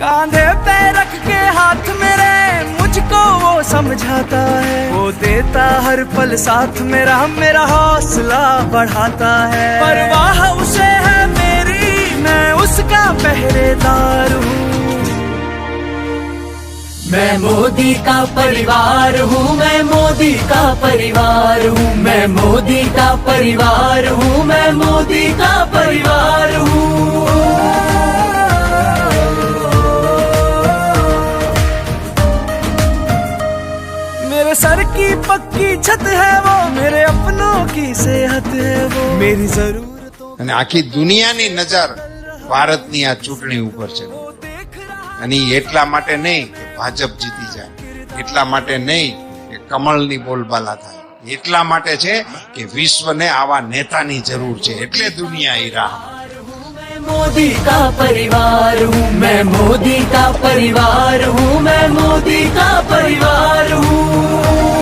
कांधे पे रख के हाथ मेरे मुझको वो समझाता है, वो देता हर पल साथ मेरा, मेरा हौसला बढ़ाता है। परवाह उसे है मेरी, मैं उसका पहरेदार हूँ। मैं मोदी का परिवार हूँ, मैं मोदी का परिवार हूँ, मैं मोदी का परिवार हूँ, मैं मोदी का परिवार हूँ। मेरे सर की पक्की छत है वो, मेरे अपनों की सेहत है वो, मेरी जरूरतों અને આખી દુનિયાની નજર ભારતની આ ચૂંટણી ઉપર છે। અને એટલા માટે નહીં કે ભાજપ જીતી જાય, એટલા માટે નહીં કે કમળની બોલબાલા થાય, એટલા માટે છે કે વિશ્વને આવા નેતાની જરૂર છે, એટલે દુનિયા એ રાહ। मैं मोदी का परिवार हूँ, मैं मोदी का परिवार हूँ, मैं मोदी का परिवार।